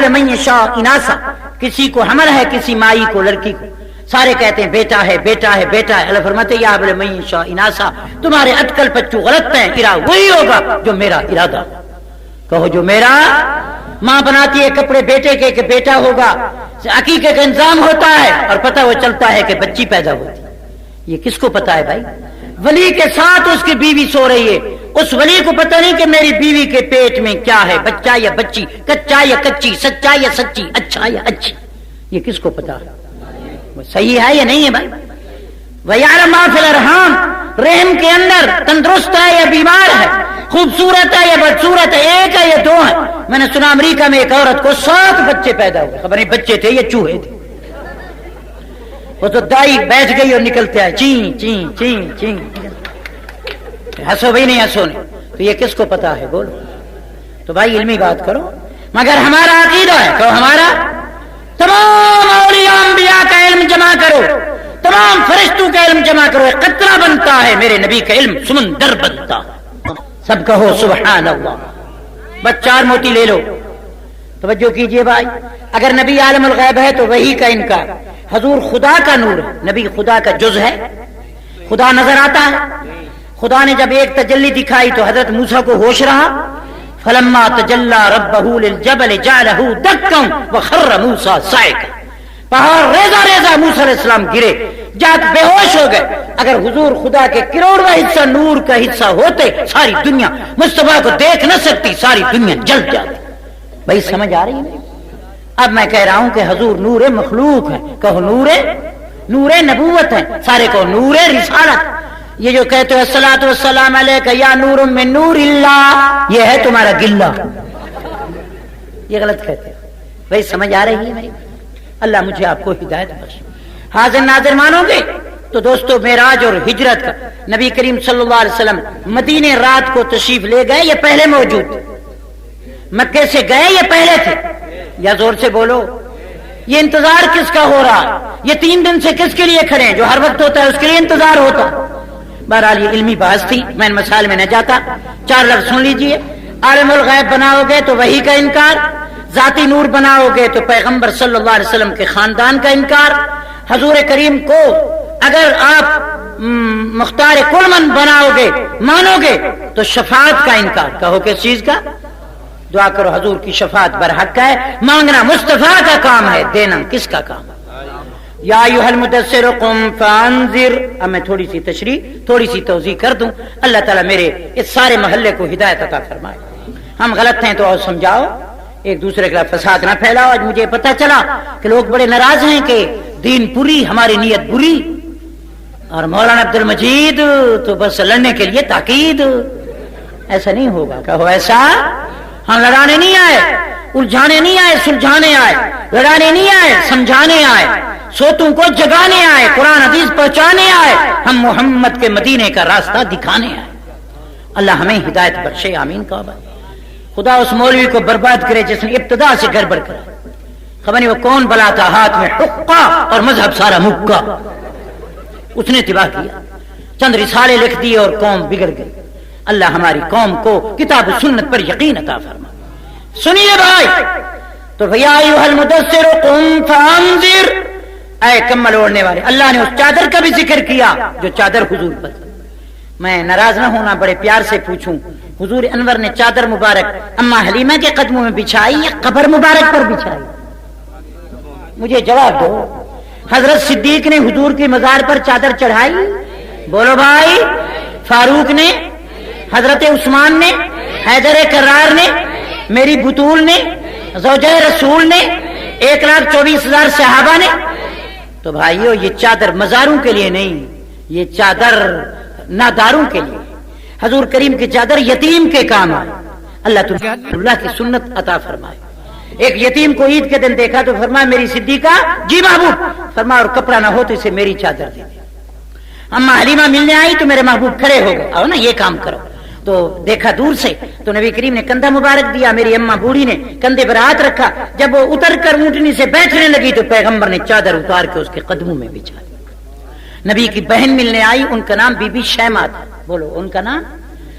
من یشاء اناسا، کسی کو حمل ہے کسی مائی کو لڑکی کو، سارے کہتے ہیں بیٹا ہے بیٹا ہے بیٹا ہے، اللہ فرماتے یا ابل من یشاء اناسا، تمہارے اٹکل پچو غلط ہیں، ارادہ وہی ہوگا جو میرا ارادہ، کہو جو میرا۔ ماں بناتی ہے کپڑے بیٹے کے کہ بیٹا ہوگا، عقیقے کا انتظام ہوتا ہے اور پتہ وہ چلتا ہے کہ بچی پیدا ہوتی، یہ کس کو پتا ہے بھائی؟ ولی کے ساتھ اس کی بیوی سو رہی ہے، اس ولی کو پتہ نہیں کہ میری بیوی کے پیٹ میں کیا ہے، بچہ یا بچی، کچا یا کچی، سچا یا سچی، اچھا یا اچھی، یہ کس کو پتا ہے؟ وہ صحیح ہے یا نہیں ہے بھائی؟ وَيَعْلَمُ مَا فِي الْأَرْحَامِ، رحم کے اندر تندرست ہے یا بیمار ہے، خوبصورت ہے یا بدصورت ہے، ایک ہے یا دو ہے۔ میں نے سنا امریکہ میں ایک عورت کو 7 بچے پیدا ہوئے، خبر نہیں بچے تھے یا چوہے تھے، وہ تو دائی بیٹھ گئی اور نکلتے آئے چین چین چین چین۔ ہنسو بھائی نہیں ہنسو نہیں، تو یہ کس کو پتا ہے بولو؟ تو بھائی علمی بات کرو، مگر ہمارا عقیدہ ہے کہ ہمارا تمام اولیاء انبیاء کا علم جمع کرو، تمام فرشتوں کا علم جمع کرو، ایک قطرہ بنتا ہے میرے نبی کا علم سمندر بنتا۔ سب کہو سبحان اللہ۔ بس 4 موتی لے لو، توجہ کیجئے بھائی، اگر نبی عالم الغیب ہے تو وحی کا انکار، حضور خدا کا نور ہے، نبی خدا کا جز ہے، خدا نظر آتا ہے۔ خدا نے جب ایک تجلی دکھائی تو حضرت موسیٰ کو ہوش رہا، فلما تجلی ربہ للجبل جعلہ دکا وخر موسیٰ صعقا، پہاڑ ریزہ ریزہ موسیٰ علیہ السلام گرے، جات بے ہوش ہو گئے۔ اگر حضور خدا کے کروڑواں حصہ نور کا حصہ ہوتے ساری دنیا مصطفیٰ کو دیکھ نہ سکتی، ساری دنیا جل جاتی۔ بھائی سمجھ آ رہی ہے؟ اب میں کہہ رہا ہوں کہ حضور نور مخلوق ہے، کہو نور نبوت ہے، سارے کہو نور رسالت۔ یہ جو کہتے ہو الصلاۃ والسلام علیک یا نور من نور اللہ، یہ ہے تمہارا گلہ، یہ غلط کہتے ہو۔ بھائی سمجھ آ رہی ہے میری؟ اللہ مجھے آپ کو ہدایت بخشے۔ حاضر ناظر مانو گے تو دوستو، معراج اور ہجرت کا نبی کریم صلی اللہ علیہ وسلم مدینے رات کو تشریف لے گئے یا پہلے موجود تھے؟ مکے سے گئے یا پہلے تھے؟ یا زور سے بولو، یہ انتظار کس کا ہو رہا؟ یہ 3 دن سے کس کے لیے کھڑے ہیں؟ جو ہر وقت ہوتا ہے اس کے لیے انتظار ہوتا۔ بہرحال یہ علمی بحث تھی، میں ان مسائل میں نہ جاتا۔ 4 لفظ سن لیجئے، عالم الغیب بناؤ گے تو وحی کا انکار، ذاتی نور بناؤ گے تو پیغمبر صلی اللہ علیہ وسلم کے خاندان کا انکار، حضور کریم کو اگر آپ مختار کل من بناؤ گے مانو گے تو شفاعت کا انکار، کہو کس چیز کا؟ دعا کرو حضور کی شفاعت برحق ہے، مانگنا مصطفیٰ کا کام ہے، دینا کس کا کام ہے؟ یا ایھا المدثر قم فانذر۔ اب میں تھوڑی سی تشریح، تھوڑی سی توضیح کر دوں، اللہ تعالیٰ میرے اس سارے محلے کو ہدایت عطا فرمائے۔ ہم غلط ہیں تو اور سمجھاؤ، ایک دوسرے کے فساد نہ پھیلاؤ۔ آج مجھے پتہ چلا کہ لوگ بڑے ناراض ہیں کہ دین پوری، ہماری نیت بری، اور مولانا عبد المجید تو بس لڑنے کے لیے تاکید۔ ایسا نہیں ہوگا، کہو ایسا۔ ہم لڑانے نہیں آئے، الجھانے نہیں آئے، سلجھانے آئے، لڑانے نہیں آئے، سمجھانے آئے، سوتوں کو جگانے آئے، قرآن حدیث پہنچانے آئے، ہم محمد کے مدینے کا راستہ دکھانے آئے۔ اللہ ہمیں ہدایت بخشے، آمین کہو۔ خدا اس مولوی کو برباد کرے جس نے ابتدا سے گڑبڑ کرا، خبر نہیں وہ کون بلا تھا، ہاتھ میں حقہ اور مذہب سارا مکہ، اس نے تباہ کیا، چند رسالے لکھ دیے اور قوم بگڑ گئی۔ اللہ ہماری قوم کو کتاب و سنت پر یقین عطا فرما۔ سنیے بھائی، تو یا ایھا المدثر قم فانذر، اے کمل اوڑھنے والے، اللہ نے اس چادر کا بھی ذکر کیا جو چادر حضور پر۔ میں ناراض نہ ہونا، بڑے پیار سے پوچھوں، حضور انور نے چادر مبارک اما حلیمہ کے قدموں میں بچھائی یا قبر مبارک پر بچھائی؟ مجھے جواب دو۔ حضرت صدیق نے حضور کی مزار پر چادر چڑھائی؟ بولو بھائی۔ فاروق نے، حضرت عثمان نے، حیدر کرار نے، میری بطول نے، زوجہ رسول نے، 1,24,000 صحابہ نے۔ تو بھائیو یہ چادر مزاروں کے لیے نہیں، یہ چادر ناداروں کے لیے۔ حضور کریم کی چادر یتیم کے کام آئے، اللہ کی سنت عطا فرمائے۔ ایک یتیم کو عید کے دن دیکھا تو فرمایا میری صدیقہ، جی محبوب، فرمایا اور کپڑا نہ ہو تو اسے میری چادر دے دے۔ اما حلیمہ ملنے آئی تو میرے محبوب کھڑے ہو گئے، آؤ نا یہ کام کرو۔ تو دیکھا دور سے تو نبی کریم نے کندھا مبارک دیا، میری اماں بوڑھی نے کندھے پر ہاتھ رکھا، جب وہ اتر کر اونٹنی سے بیٹھنے لگی تو پیغمبر نے چادر اتار کے اس کے قدموں میں بچھا دی۔ نبی کی بہن ملنے آئی، ان کا نام بی بی شیمہ تھا، بولو ان کا نام،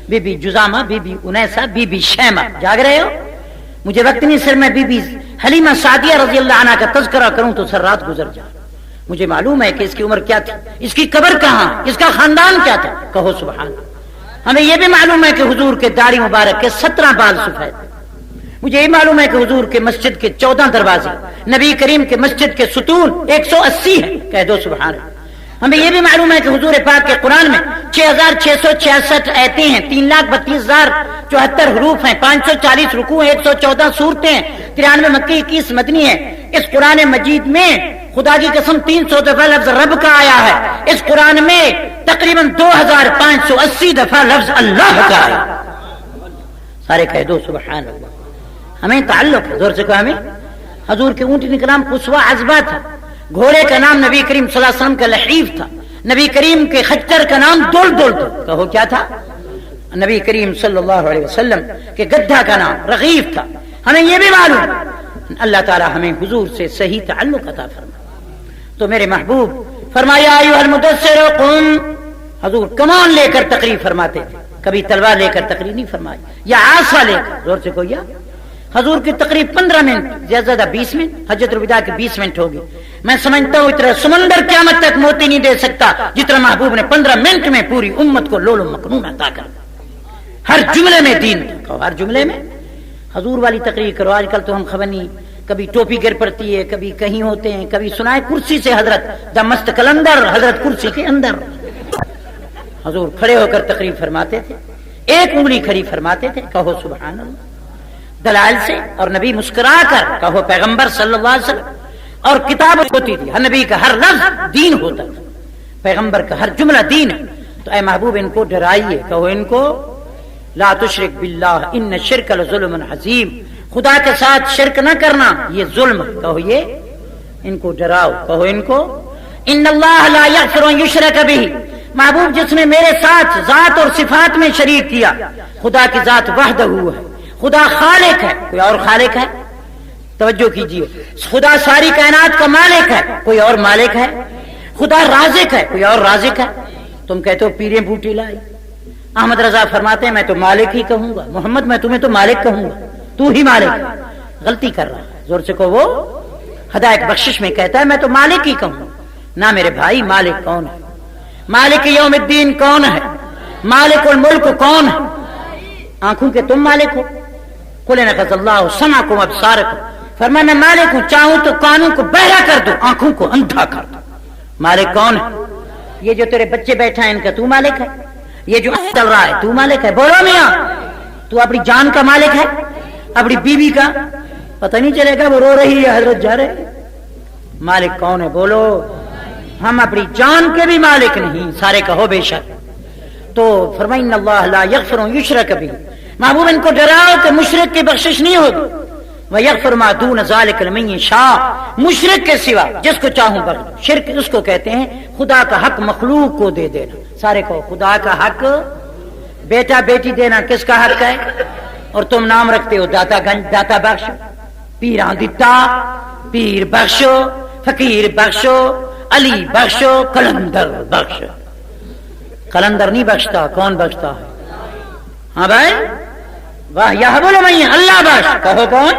Bibi Jazama, Bibi Anisa, Bibi Shima. جاگ رہے ہو؟ مجھے وقت نہیں، سر میں بی بی حلیمہ سعدیہ رضی اللہ عنہ کا تذکرہ کروں تو سر رات گزر جائے. مجھے معلوم ہے کہ اس کی عمر کیا تھی, اس کی قبر کہاں, اس کا خاندان کیا تھا. کہو سبحان اللہ. ہمیں یہ بھی معلوم ہے کہ حضور کے داڑھی مبارک کے 17 بال سفید. مجھے یہ معلوم ہے کہ حضور کے مسجد کے 14 دروازے, نبی کریم کے مسجد کے ستون 180 ہیں. کہہ دو سبحان اللہ. ہمیں یہ بھی معلوم ہے کہ حضور پاک کے قرآن میں 6666 آیتیں ہیں, 3,32,074 حروف ہیں, 540 رکوع ہیں, 114 سورتیں ہیں, 93 مکی 21 مدنی ہے. اس قرآن مجید میں خدا کی قسم 300 دفعہ لفظ رب کا آیا ہے. اس قرآن میں تقریباً 2580 دفعہ لفظ اللہ کا آیا. سارے کہہ دو سبحان اللہ. ہمیں تعلق ہے, زور سے کہا, ہمیں حضور کے اونٹنی کا نام قصوہ عذبہ تھا, گھوڑے کا نام نبی کریم صلی اللہ علیہ وسلم کا لحیف تھا, نبی کریم کے خچر کا نام دول تھا. کہو کیا تھا؟ نبی کریم صلی اللہ علیہ وسلم کے گدھا کا نام رغیف تھا. ہمیں یہ بھی معلوم, اللہ تعالی ہمیں حضور سے صحیح تعلق عطا فرمائے. تو میرے محبوب فرمایا ایھا المدثر قم. حضور کمان لے کر تقریر فرماتے تھے, کبھی تلوار لے کر تقریر نہیں فرمائی, یا عصا لے کر. زور سے کوئی. حضور کی تقریب 15 منٹ, زیادہ 20 منٹ. حجۃ الوداع کے 20 منٹ ہوگی. میں سمجھتا ہوں اتنا سمندر قیامت تک موتی نہیں دے سکتا جتنا محبوب نے 15 منٹ میں پوری امت کو لولو مکنون عطا کر. ہر جملے میں دین تھا, ہر جملے میں. حضور والی تقریر کرو. آج کل تو ہم خبر نہیں, کبھی ٹوپی گر پڑتی ہے, کبھی کہیں ہوتے ہیں, کبھی سنائے کرسی سے حضرت دا مست کلندر, حضرت کرسی کے اندر. حضور کھڑے ہو کر تقریر فرماتے تھے, ایک انگلی کھڑی فرماتے تھے. کہو سبحان اللہ. دلائل سے. اور نبی مسکرا کر. کہو پیغمبر صلی اللہ علیہ وسلم. اور کتاب ہوتی تھی, ہر نبی کا ہر لفظ دین ہوتا تھا, پیغمبر کا ہر جملہ دین ہے. تو اے محبوب ان کو ڈرائیے. کہو ان کو لا تشرک باللہ ان الشرک لظلم عظیم. خدا کے ساتھ شرک نہ کرنا یہ ظلم. کہو یہ ان کو ڈراؤ. کہو ان کو ان اللہ لا یغفر ان یشرک بہ. محبوب جس نے میرے ساتھ ذات اور صفات میں شریک کیا, خدا کی ذات وحدہ ہے, خدا خالق ہے, کوئی اور خالق ہے؟ توجہ کیجیے. خدا ساری کائنات کا مالک ہے, کوئی اور مالک ہے؟ خدا رازق ہے, کوئی اور رازق ہے؟ تم کہتے ہو پیریں بوٹی لائی. احمد رضا فرماتے ہیں میں تو مالک ہی کہوں گا. محمد میں تمہیں تو مالک کہوں گا, تو ہی مالک. غلطی کر رہا ہے. زور سے کو. وہ ہدایت بخشش میں کہتا ہے میں تو مالک ہی کہوں گا. نہ میرے بھائی, مالک کون ہے؟ مالک یوم الدین کون ہے؟ مالک الملک کون ہے؟ آنکھوں کے تم مالک ہو. قل نقض اللہ سمعکم ابصارکم. فرمایا میں مالک ہوں, چاہوں تو کانوں کو بہرا کر دو, آنکھوں کو اندھا کر دو. مالک کون ہے؟ یہ جو تیرے بچے بیٹھا ہے ان کا تو مالک ہے. یہ جو چل رہا ہے تو مالک ہے. بولو میاں, تو اپنی جان کا مالک ہے, اپنی بیوی کا پتہ نہیں چلے گا وہ رو رہی ہے حضرت جا رہے. مالک کون ہے؟ بولو. ہم اپنی جان کے بھی مالک نہیں. سارے کہو بے شک. تو فرمایا ان اللہ لا یغفر ان یشرک بہ. محبوب ان کو ڈراؤ کہ مشرک کی بخشش نہیں ہوگی. وَيَغْفِرُ مَا دُونَ ذَلِكَ لِمَن يَشَاءُ. مشرک کے سوا جس کو چاہوں بخش. شرک اس کو کہتے ہیں خدا کا حق مخلوق کو دے دینا. سارے کو خدا کا حق. بیٹا بیٹی دینا کس کا حق ہے؟ اور تم نام رکھتے ہو داتا گنج, داتا بخش, پیراں دتا, پیر بخشو, فقیر بخشو, علی بخشو, کلندر بخش. کلندر نہیں بخشتا, کون بخشتا ہے؟ ہاں بھائی, واہ یا بولو میں اللہ بخش. کہو کون؟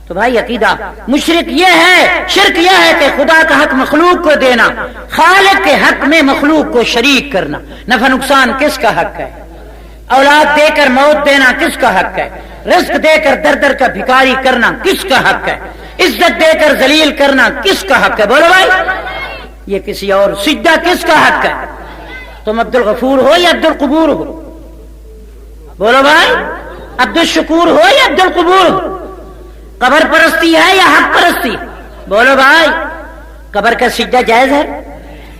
تو بھائی عقیدہ مشرک یہ ہے, شرک یہ ہے کہ خدا کا حق مخلوق کو دینا, خالق کے حق میں مخلوق کو شریک کرنا. نفع نقصان کس کا حق ہے؟ اولاد دے کر موت دینا کس کا حق ہے؟ رزق دے کر در در کا بھکاری کرنا کس کا حق ہے؟ عزت دے کر ذلیل کرنا کس کا حق ہے؟ بولو بھائی. یہ کسی اور. سجدہ کس کا حق ہے؟ تم عبد الغفور ہو یا عبد القبور ہو؟ بولو بھائی. عبد الشکور ہو یا عبد القبور ہو؟ قبر پرستی ہے یا حق پرستی؟ بولو بھائی. قبر کا سجدہ جائز ہے؟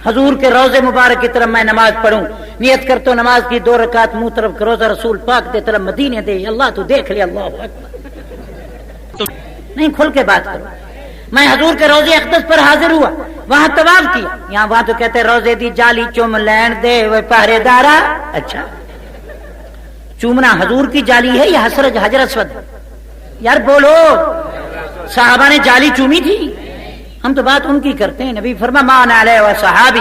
حضور کے روضے مبارک کی طرف میں نماز پڑھوں, نیت کر تو نماز کی 2 رکعت منہ طرف کرو, رسول پاک دے طرف مدینے دے, اللہ تو دیکھ لے. اللہ اکبر. نہیں, کھل کے بات کرو. میں حضور کے روضے اقدس پر حاضر ہوا, وہاں طواف کیا. یہاں وہاں تو کہتے روضے دی جالی چوم لین دے وہ پہرے دارا. اچھا, چومنا حضور کی جالی ہے یا حجر اسود؟ یار بولو. صحابہ نے جالی چومی تھی؟ ہم تو بات ان کی کرتے ہیں. نبی فرما مان علیہ و صحابی.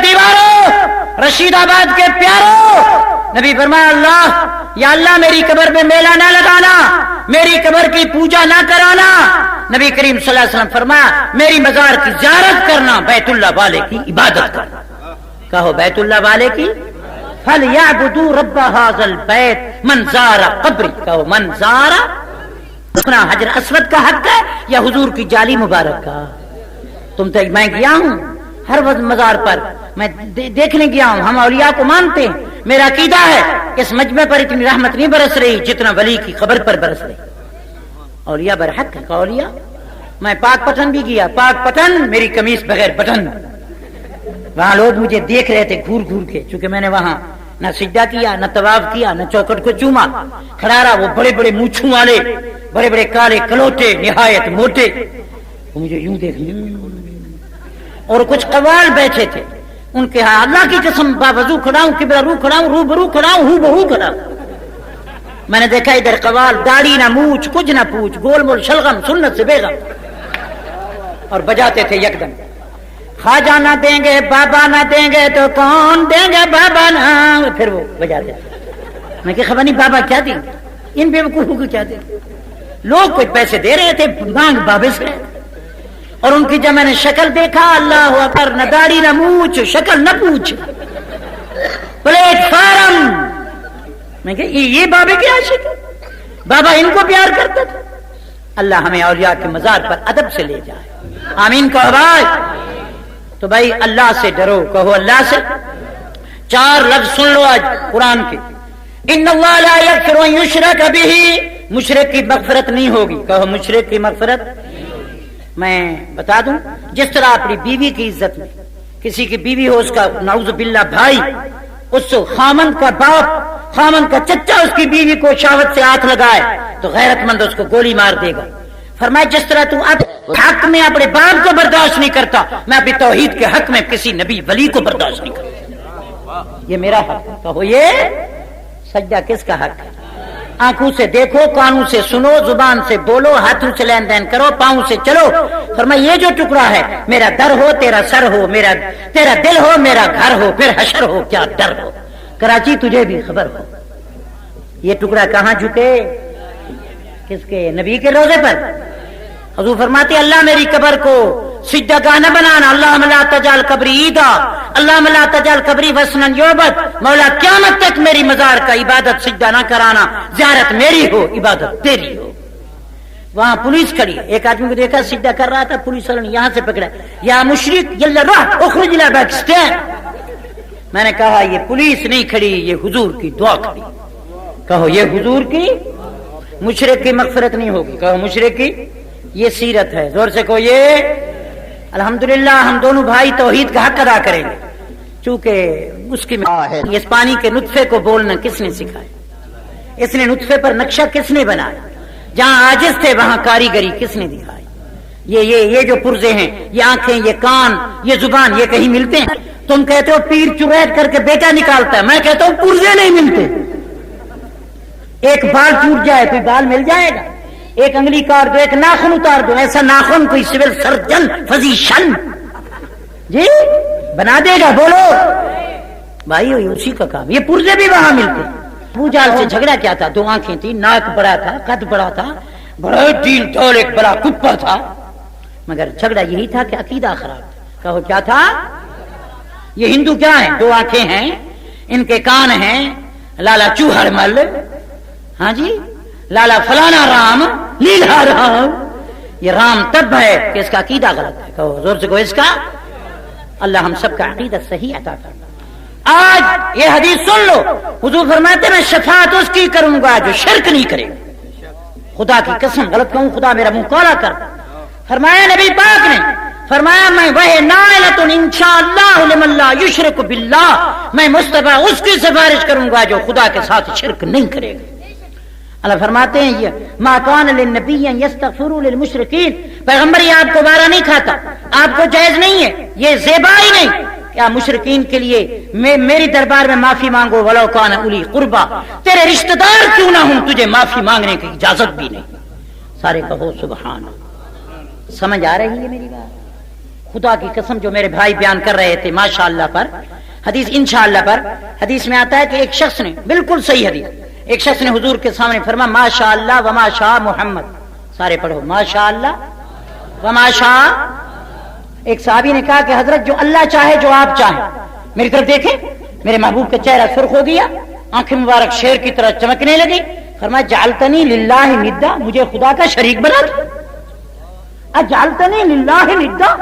دیواروں, رشید آباد کے پیاروں, نبی فرمایا اللہ یا اللہ میری قبر میں میلہ نہ لگانا، میری قبر کی پوجا نہ کرانا۔ نبی کریم صلی اللہ علیہ وسلم فرمایا میری مزار کی زیارت کرنا، بیت اللہ والے کی عبادت کرنا۔ کہو بیت اللہ والے کی، فَلْيَعْبُدُوا رَبَّ هَذَا الْبَيْتِ مَنْ زَارَ قَبْرِي، کہو من زارا۔ اپنا حجر اسود کا حق ہے یا حضور کی جالی مبارک کا؟ تم تو میں گیا ہوں ہر وقت مزار پر، میں دیکھنے گیا ہوں، ہم اولیاء کو مانتے ہیں، میرا عقیدہ ہے اس مجمع پر اتنی رحمت نہیں برس رہی جتنا ولی کی قبر پر برس رہی۔ اولیاء برحق ہے، اولیاء۔ میں پاک پٹن بھی گیا، پاک پٹن میری قمیص بغیر بٹن، وہاں لوگ مجھے دیکھ رہے تھے گھور گھور کے، چونکہ میں نے وہاں نہ سجدہ کیا، نہ طواف کیا، نہ چوکٹ کو چوما۔ کھڑا رہا وہ بڑے بڑے مونچھوں والے، بڑے بڑے کالے کلوٹے نہایت موٹے، وہ مجھے یوں دیکھ، اور کچھ قوال بیٹھے تھے، ان کے ہاں اللہ کی قسم باوضو کھڑا ہوں، قبلہ رو کھڑا ہوں، روبرو کھڑا ہوں، ہو بہو کھڑا ہوں۔ میں نے دیکھا ادھر قوال داڑھی نہ مونچھ کچھ نہ پوچھ، گول مول شلغم سنت سے بے غم، اور بجاتے تھے یکدم خواجہ نہ دیں گے بابا نہ دیں گے تو کون دیں گے بابا نہ، پھر وہ بجاتے تھے۔ میں کہ خبر نہیں بابا کیا دیں گے، ان بے وقوفوں کو کیا دیں گے؟ لوگ کچھ پیسے دے رہے تھے، مانگ بابے سے، اور ان کی جب میں نے شکل دیکھا اللہ اکبر، نہ داڑھی نہ مونچھ، شکل نہ پوچھ، پلیٹ فارم۔ میں کہ یہ بابے کے عاشق ہے، بابا ان کو پیار کرتا تھا۔ اللہ ہمیں اولیاء کے مزار پر ادب سے لے جائے، آمین کو آواز۔ تو بھائی اللہ سے ڈرو، کہو اللہ سے۔ چار لفظ سن لو آج قرآن کے، ان اللہ لا یغفر ان یشرک بہ، مشرک کی مغفرت نہیں ہوگی، کہو مشرک کی مغفرت۔ میں بتا دوں جس طرح اپنی بیوی کی عزت میں، کسی کی بیوی ہو اس کا نعوذ باللہ بھائی، اس خامن کا باپ، خامن کا چچا اس کی بیوی کو شہوت سے ہاتھ لگائے تو غیرت مند اس کو گولی مار دے گا۔ فرمایا جس طرح تو اب حق میں اپنے باپ کو برداشت نہیں کرتا، میں اپنی توحید کے حق میں کسی نبی ولی کو برداشت نہیں کرتا۔ یہ میرا حق ہے، کہو یہ سجدہ کس کا حق ہے؟ آنکھوں سے دیکھو، کانوں سے سنو، زبان سے بولو، ہاتھوں سے لین دین کرو، پاؤں سے چلو۔ فرمایا یہ جو ٹکڑا ہے میرا در ہو تیرا سر ہو، میرا تیرا دل ہو میرا گھر ہو، پھر حشر ہو کیا ڈر ہو، کراچی تجھے بھی خبر ہو۔ یہ ٹکڑا کہاں جھکے؟ کس کے؟ نبی کے روزے پر۔ حضور فرماتے اللہ میری قبر کو سجدہ گاہ نہ بنانا، اللہم لا تجعل قبری عیدا، اللہم لا تجعل قبری وثنا یعبد، مولا قیامت تک میری مزار کا عبادت سجدہ نہ کرانا، زیارت میری ہو عبادت تیری ہو۔ وہاں پولیس کھڑی ہے، ایک آدمی کو دیکھا سجدہ کر رہا تھا، پولیس والوں نے یہاں سے پکڑا، یا مشرک یلا رہ اخرج الی پاکستان۔ میں نے کہا یہ پولیس نہیں کھڑی، یہ حضور کی دعا کھڑی، کہو یہ حضور کی۔ مشرک کی مغفرت نہیں ہوگی، کہو مشرک کی۔ یہ سیرت ہے، زور سے کہو یہ۔ الحمدللہ ہم دونوں بھائی توحید کا حق ادا کریں گے، چونکہ اس کی اس پانی کے نطفے کو بولنا کس نے سکھایا؟ اس نے نطفے پر نقشہ کس نے بنایا؟ جہاں عاجز تھے وہاں کاریگری کس نے دکھائی؟ یہ جو پرزے ہیں، یہ آنکھیں، یہ کان، یہ زبان، یہ کہیں ملتے ہیں؟ تم کہتے ہو پیر چریٹ کر کے بیٹا نکالتا ہے، میں کہتا ہوں پرزے نہیں ملتے۔ ایک بال ٹوٹ جائے کوئی بال مل جائے گا؟ ایک انگلی کاٹ دو، ایک ناخن اتار دو، ایسا ناخن کوئی سول سرجن فزیشن جی بنا دے گا؟ بولو بھائی، اسی کا کام۔ یہ پرزے بھی وہاں ملتے۔ ابو جہل سے جھگڑا کیا تھا؟ دو آنکھیں تھی، ناک بڑا تھا، قد بڑا تھا، بڑا ڈیل ڈول، ایک بڑا کپا تھا، مگر جھگڑا یہی تھا کہ عقیدہ خراب تھا۔ کہو کیا تھا؟ یہ ہندو کیا ہے؟ دو آنکھیں ہیں، ان کے کان ہیں لالا چوہڑ مل، ہاں جی، لالا فلانا رام، لیلا رام۔ یہ رام تب ہے کہ اس کا عقیدہ غلط ہے، کہو زور سے کہو اس کا۔ اللہ ہم سب کا عقیدہ صحیح عطا کرنا۔ آج یہ حدیث سن لو، حضور فرماتے میں شفاعت اس کی کروں گا جو شرک نہیں کرے گا۔ خدا کی قسم غلط کہوں خدا میرا منہ کالا کر۔ فرمایا نبی پاک نے، فرمایا میں وہ نائلۃ انشاءاللہ لمن لا یشرک باللہ، میں مصطفیٰ اس کی سفارش کروں گا جو خدا کے ساتھ شرک نہیں کرے گا۔ اللہ فرماتے ہیں یہ ما کان للنبی ان یستغفروا للمشرکین، پیغمبر یہ آپ کو وارا نہیں کھاتا، آپ کو جائز نہیں ہے، یہ زیبا ہی نہیں کیا مشرکین کے لیے میری دربار میں معافی مانگو، ولو کان اولی قربا، تیرے رشتہ دار کیوں نہ ہوں تجھے معافی مانگنے کی اجازت بھی نہیں۔ سارے کہو سبحان اللہ۔ سمجھ آ رہی ہے میری بات؟ خدا کی قسم جو میرے بھائی بیان کر رہے تھے ماشاء اللہ پر، حدیث انشاءاللہ پر حدیث میں آتا ہے کہ ایک شخص نے، بالکل صحیح حدیث، ایک شخص نے حضور کے سامنے فرمایا ماشاء اللہ وما شاء محمد. سارے پڑھو ماشاء اللہ وما شاء. ایک صحابی نے کہا کہ حضرت جو اللہ چاہے جو آپ چاہیں. میری طرف دیکھیں، میرے محبوب کا چہرہ سرخ ہو گیا، آنکھیں مبارک شیر کی طرح چمکنے لگی. فرمایا جعلتنی للہ ندا، مجھے خدا کا شریک بنا دو. اجعلتنی للہ ندا،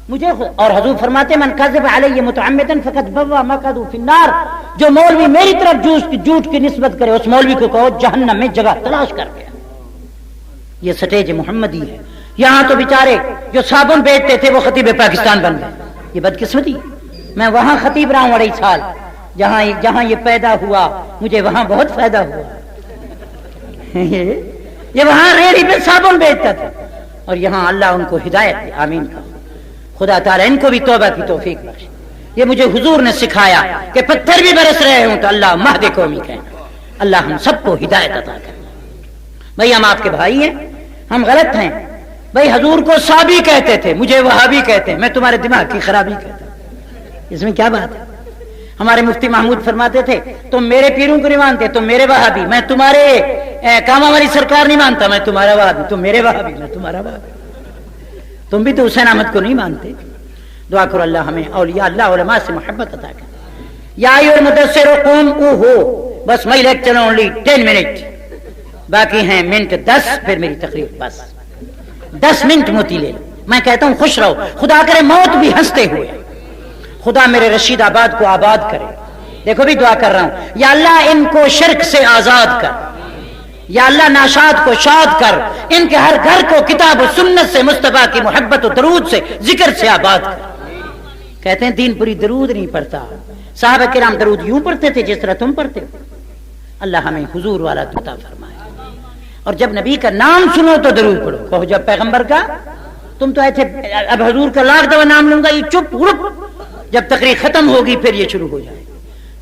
مجھے اور حضور فرماتے من کذب علی متعمدا فقد بوا مقعده فی النار. جو مولوی میری طرف جھوٹ کی نسبت کرے اس مولوی کو کہو جہنم میں جگہ تلاش کر گیا. یہ سٹیج محمدی ہے. یہاں تو بیچارے جو صابن بیچتے تھے وہ خطیب پاکستان بن گئے. یہ بدقسمتی. میں وہاں خطیب رہا ہوں 2.5 سال، جہاں یہ پیدا ہوا مجھے وہاں بہت فائدہ ہوا. یہ وہاں ریڑھی پہ صابن بیچتا تھا اور یہاں اللہ ان کو ہدایت دے. آمین کا خدا تعالیٰ ان کو بھی توبہ کی توفیق بخشے. یہ مجھے حضور نے سکھایا کہ پتھر بھی برس رہے ہوں تو اللہ مہد قومی کہنا. اللہ ہم سب کو ہدایت عطا کرنا. بھائی ہم آپ کے بھائی ہیں، ہم غلط ہیں. بھائی حضور کو صابی کہتے تھے، مجھے وہابی کہتے ہیں. میں تمہارے دماغ کی خرابی کہتا ہوں. اس میں کیا بات ہے؟ ہمارے مفتی محمود فرماتے تھے تم میرے پیروں کو نہیں مانتے، تم میرے وہابی. میں تمہارے کاما والی سرکار نہیں مانتا، میں تمہارا وہابی. تم میرے وہابی، میں تمہارا وہابی. تم بھی تو حسین احمد کو نہیں مانتے. دعا کرو اللہ ہمیں اولیاء اللہ علماء سے محبت عطا کرے. یا ایھا المدثر قم اوہو. بس میں لیکچر اونلی 10 منٹ، باقی ہیں منٹ 10 پھر میری تقریر. بس 10 منٹ موتی لے. میں کہتا ہوں خوش رہو. خدا کرے موت بھی ہنستے ہوئے. خدا میرے رشید آباد کو آباد کرے. دیکھو بھی دعا کر رہا ہوں یا اللہ ان کو شرک سے آزاد کر. یا اللہ ناشاد کو شاد کر. ان کے ہر گھر کو کتاب و سنت سے، مصطفیٰ کی محبت و درود سے، ذکر سے آباد کر. کہتے ہیں دین پوری درود نہیں پڑھتا. صحابہ کرام درود یوں پڑھتے تھے جس طرح تم پڑھتے ہو. اللہ ہمیں حضور والا عطا فرمائے. اور جب نبی کا نام سنو تو درود پڑھو. کہو جب پیغمبر کا، تم تو ایسے اب حضور کا لاکھ دفعہ نام لوں گا یہ چپ گڑپ، جب تقریر ختم ہوگی پھر یہ شروع ہو جائے.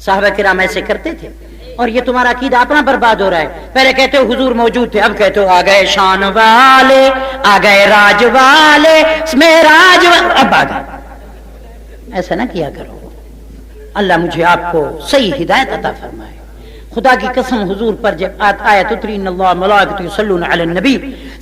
صحابہ کرام ایسے کرتے تھے. اور یہ تمہارا عقیدہ اپنا برباد ہو رہا ہے. پہلے کہتے ہو حضور موجود تھے، اب کہتے ہو آ گئے شان والے، آ گئے راج والے، معراج اب آ گئے. ایسا نہ کیا کرو. اللہ مجھے آپ کو صحیح ہدایت عطا فرمائے. خدا کی قسم حضور پر جب آیت اتری ان اللہ ملائکۃ یصلون علی النبی،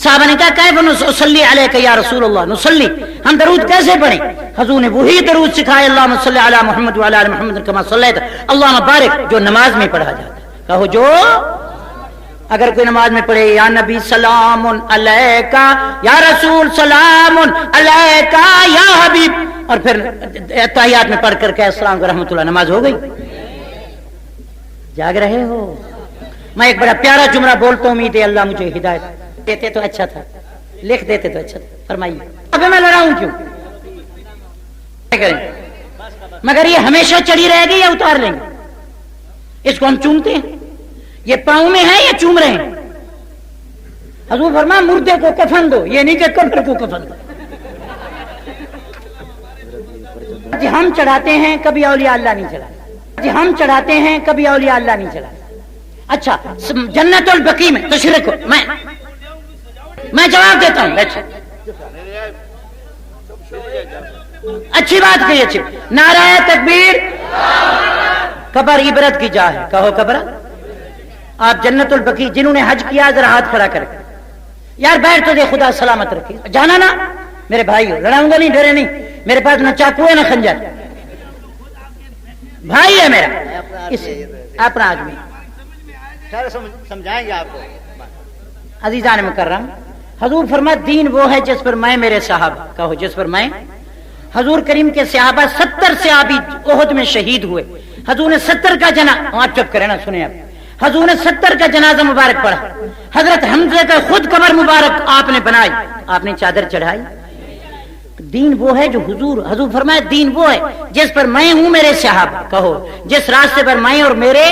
صحابہ نے کہا کیف نصلی علیک یا رسول اللہ. نصلی، ہم درود کیسے پڑھیں؟ حضور نے وہی درود سکھائے اللہم صلی علی محمد وعلی آل محمد کما صلیت اللہم بارک، جو نماز میں پڑھا جاتا ہے. کہو جو اگر کوئی نماز میں پڑھے یا نبی سلام علیکہ، یا رسول سلام علیکہ، یا حبیب، اور پھر تحیات میں پڑھ کر کہ السلام علیکم رحمۃ اللہ، نماز ہو گئی. جاگ رہے ہو؟ میں ایک بڑا پیارا جملہ بولتا ہوں، امید ہے اللہ مجھے ہدایت دیتے تو اچھا تھا، لکھ دیتے تو اچھا تھا. فرمائیے ابھی میں لڑاؤں کیوں؟ کریں مگر یہ ہمیشہ چڑھی رہے گی یا اتار لیں گے؟ اس کو ہم چومتے ہیں. یہ پاؤں میں ہے یا چوم رہے ہیں؟ حضور فرمایا مردے کو کفن دو، یہ نہیں کہ قبر کو کفن دو. جی ہم چڑھاتے ہیں کبھی اولیاء اللہ نہیں چڑھاتے. جی ہم چڑھاتے ہیں کبھی اولیاء اللہ نہیں چڑھاتے. اچھا جنت البقیع میں تشریح کو میں جواب دیتا ہوں. اچھی بات کہی. اچھی نعرہ تکبیر. قبر عبرت کی جا ہے. کہو قبر. آپ جنت البقیع جنہوں نے حج کیا ذرا ہاتھ کھڑا کر کے یار بیٹھ تو دے، خدا سلامت رکھے. جانا نا میرے بھائی، لڑاؤں گا نہیں، ڈرے نہیں. میرے پاس نہ چاقو ہے نہ خنجر، بھائی ہے میرا، اپنا آدمی. سمجھائیں گے آپ کو. عزیزان مکرم، حضور فرمایا دین وہ ہے جس پر میں میرے صحابہ. کہو جس پر میں. حضور کریم کے صحابہ 70 صحابی احد میں شہید ہوئے. حضور نے 70 کا آپ چپ کرے نا، سنیں اب. حضور نے 70 کا جنازہ مبارک پڑھا. حضرت حمزہ کا خود قبر مبارک آپ نے بنائی، آپ نے چادر چڑھائی. دین وہ ہے جو حضور فرمایا دین وہ ہے جس پر میں ہوں میرے صحابہ. کہو جس راستے پر میں اور میرے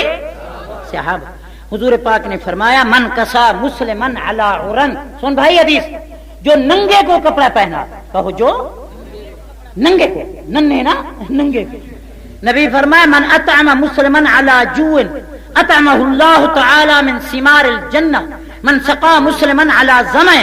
صحابہ. حضور پاک نے فرمایا من کسا مسلمن علی عرن. سن بھائی حدیث، جو ننگے کو کپڑا پہنا. کہو جو ننگے کو، ننھے نا ننگے کو. نبی فرمایا من اطعم مسلمن علی جوع اطعمہ اللہ تعالی من ثمار الجنہ من سقا مسلمن علی ظمأ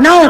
9